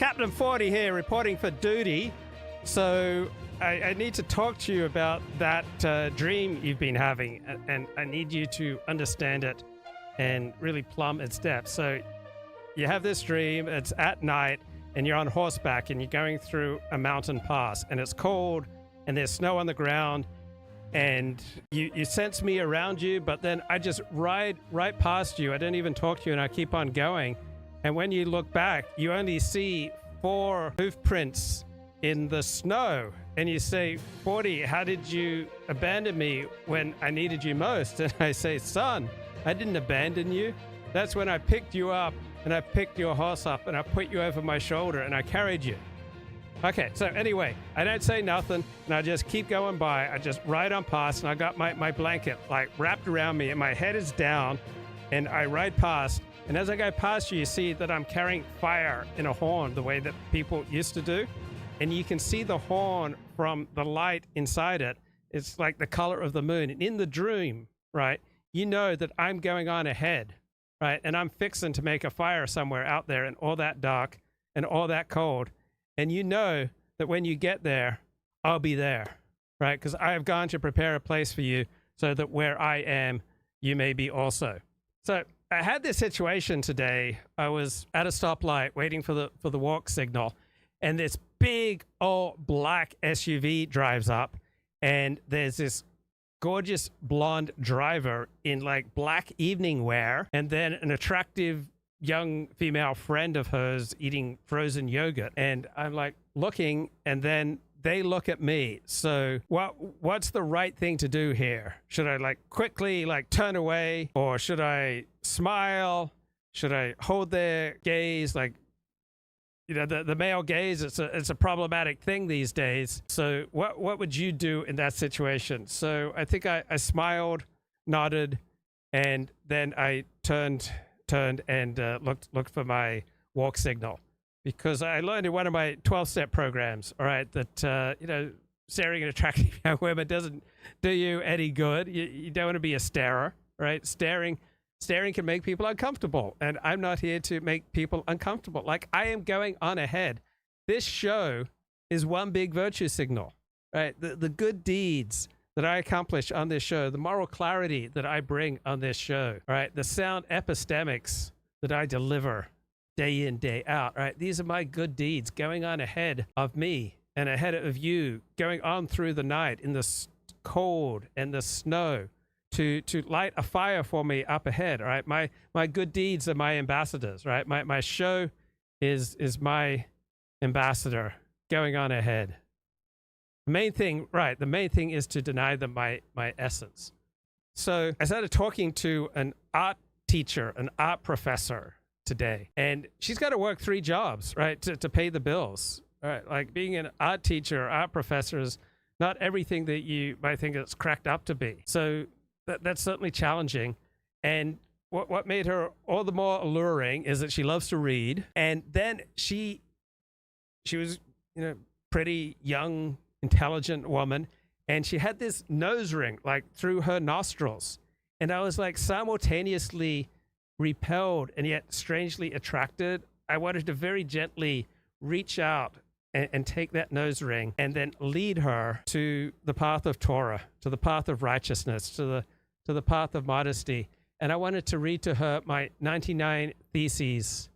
Captain 40 here, reporting for duty. So I need to talk to you about that dream you've been having, and I need you to understand it and really plumb its depth. So you have this dream, it's at night, and you're on horseback, and you're going through a mountain pass, and it's cold, and there's snow on the ground, and you sense me around you, but then I just ride right past you. I don't even talk to you, and I keep on going. And when you look back, you only see 4 hoof prints in the snow. And you say, 40, how did you abandon me when I needed you most? And I say, son, I didn't abandon you. That's when I picked you up, and I picked your horse up, and I put you over my shoulder, and I carried you. Okay, so anyway, I don't say nothing, and I just keep going by. I just ride on past, and I got my blanket like wrapped around me, and my head is down, and I ride past. And as I go past you, you see that I'm carrying fire in a horn the way that people used to do. And you can see the horn from the light inside it. It's like the color of the moon. And in the dream, right, you know that I'm going on ahead, right? And I'm fixing to make a fire somewhere out there in all that dark and all that cold. And you know that when you get there, I'll be there, right? Because I have gone to prepare a place for you so that where I am, you may be also. So I had this situation today. I was at a stoplight waiting for the walk signal, and this big old black SUV drives up, and there's this gorgeous blonde driver in like black evening wear, and then an attractive young female friend of hers eating frozen yogurt. And I'm like looking, and then they look at me. So what's the right thing to do here? Should I like quickly like turn away, or should I smile? Should I hold their gaze? Like, you know, the male gaze, it's a problematic thing these days. So what would you do in that situation? So I think I smiled, nodded, and then I turned and looked for my walk signal. Because I learned in one of my 12-step programs, all right, that, you know, staring at attractive young women doesn't do you any good. You don't want to be a starer, right? Staring can make people uncomfortable, and I'm not here to make people uncomfortable. Like, I am going on ahead. This show is one big virtue signal, right? The good deeds that I accomplish on this show, the moral clarity that I bring on this show, right? The sound epistemics that I deliver day in, day out, right? These are my good deeds going on ahead of me and ahead of you, going on through the night in the cold and the snow to light a fire for me up ahead, all right? My good deeds are my ambassadors, right? My show is my ambassador going on ahead. The main thing, right, the main thing is to deny them my essence. So I started talking to an art teacher, an art professor today, and she's got to work 3 jobs, right, to pay the bills. All right, like being an art teacher, art professor is not everything that you might think it's cracked up to be. So that's certainly challenging. And what made her all the more alluring is that she loves to read. And then she was, you know, pretty young, intelligent woman, and she had this nose ring like through her nostrils. And I was like simultaneously repelled and yet strangely attracted. I wanted to very gently reach out and take that nose ring and then lead her to the path of Torah, to the path of righteousness, to the path of modesty. And I wanted to read to her my 99 theses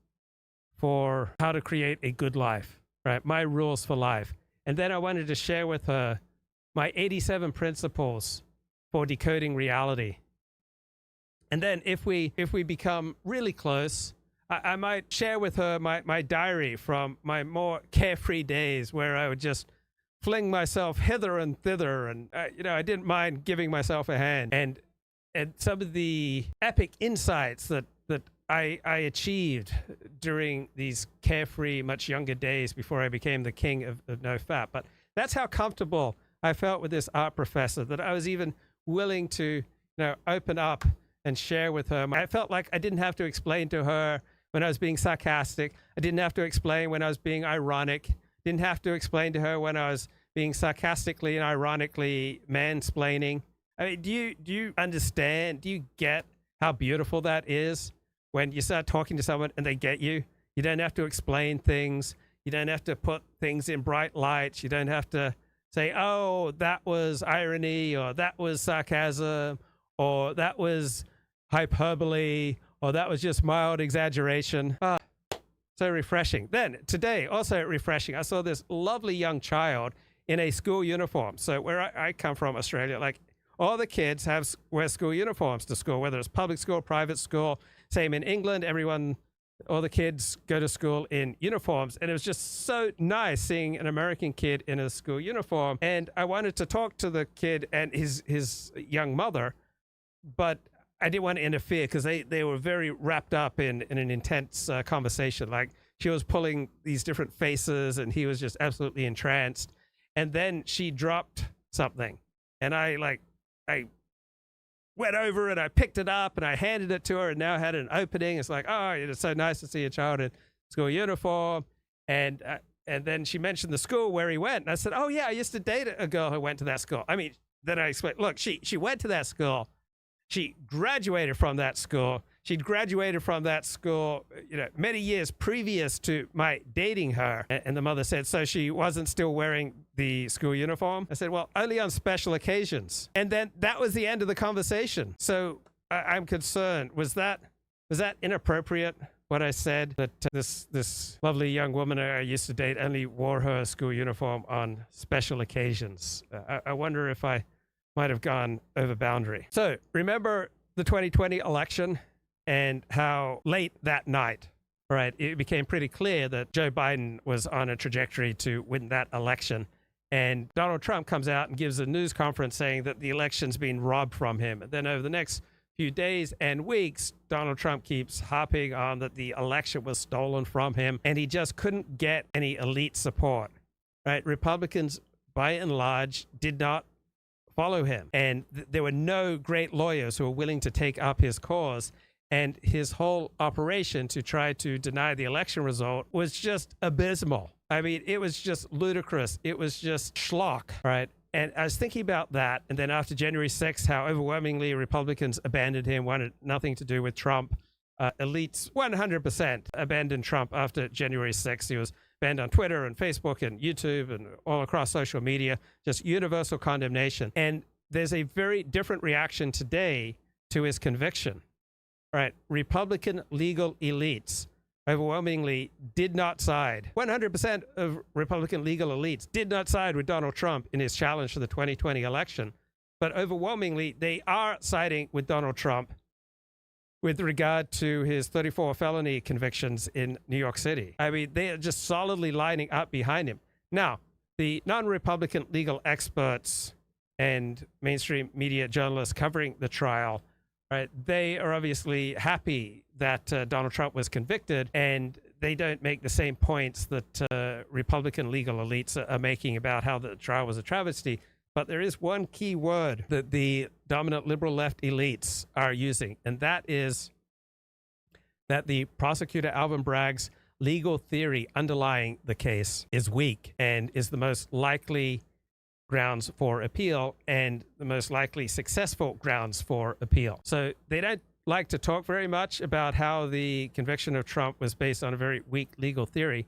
for how to create a good life, right? My rules for life. And then I wanted to share with her my 87 principles for decoding reality. And then if we become really close, I might share with her my diary from my more carefree days, where I would just fling myself hither and thither, and you know, I didn't mind giving myself a hand, and some of the epic insights that I achieved during these carefree, much younger days before I became the king of no fat. But that's how comfortable I felt with this art professor, that I was even willing to, you know, open up and share with her. I felt like I didn't have to explain to her when I was being sarcastic. I didn't have to explain when I was being ironic. Didn't have to explain to her when I was being sarcastically and ironically mansplaining. I mean, do you understand? Do you get how beautiful that is when you start talking to someone and they get you? You don't have to explain things. You don't have to put things in bright lights. You don't have to say, oh, that was irony, or that was sarcasm, or that was hyperbole, or that was just mild exaggeration. So refreshing. Then today, also refreshing, I saw this lovely young child in a school uniform. So where I come from, Australia, like all the kids wear school uniforms to school, whether it's public school, private school. Same in England, all the kids go to school in uniforms. And it was just so nice seeing an American kid in a school uniform. And I wanted to talk to the kid and his young mother, but I didn't want to interfere because they were very wrapped up in an intense conversation. Like she was pulling these different faces and he was just absolutely entranced. And then she dropped something and I went over and I picked it up and I handed it to her and now had an opening. It's like, oh, it's so nice to see a child in school uniform. And then she mentioned the school where he went. And I said, oh yeah, I used to date a girl who went to that school. I mean, then I explained, look, she went to that school. She graduated from that school. She'd graduated from that school, many years previous to my dating her. And the mother said, so she wasn't still wearing the school uniform? I said, well, only on special occasions. And then that was the end of the conversation. So I'm concerned. Was that inappropriate, what I said, that this lovely young woman I used to date only wore her school uniform on special occasions? I wonder if I might have gone over boundary. So remember the 2020 election and how late that night, right, it became pretty clear that Joe Biden was on a trajectory to win that election. And Donald Trump comes out and gives a news conference saying that the election's been robbed from him. And then over the next few days and weeks, Donald Trump keeps harping on that the election was stolen from him and he just couldn't get any elite support, right? Republicans, by and large, did not follow him. And there were no great lawyers who were willing to take up his cause. And his whole operation to try to deny the election result was just abysmal. I mean, it was just ludicrous. It was just schlock, right? And I was thinking about that. And then after January 6th, how overwhelmingly Republicans abandoned him, wanted nothing to do with Trump. Elites 100% abandoned Trump after January 6th. He was banned on Twitter and Facebook and YouTube and all across social media, just universal condemnation. And there's a very different reaction today to his conviction, right? Republican legal elites overwhelmingly did not side. 100% of Republican legal elites did not side with Donald Trump in his challenge for the 2020 election. But overwhelmingly, they are siding with Donald Trump with regard to his 34 felony convictions in New York City. I mean, they are just solidly lining up behind him. Now, the non-Republican legal experts and mainstream media journalists covering the trial, right, they are obviously happy that Donald Trump was convicted, and they don't make the same points that Republican legal elites are making about how the trial was a travesty. But there is one key word that the dominant liberal left elites are using, and that is that the prosecutor Alvin Bragg's legal theory underlying the case is weak and is the most likely grounds for appeal and the most likely successful grounds for appeal. So they don't like to talk very much about how the conviction of Trump was based on a very weak legal theory.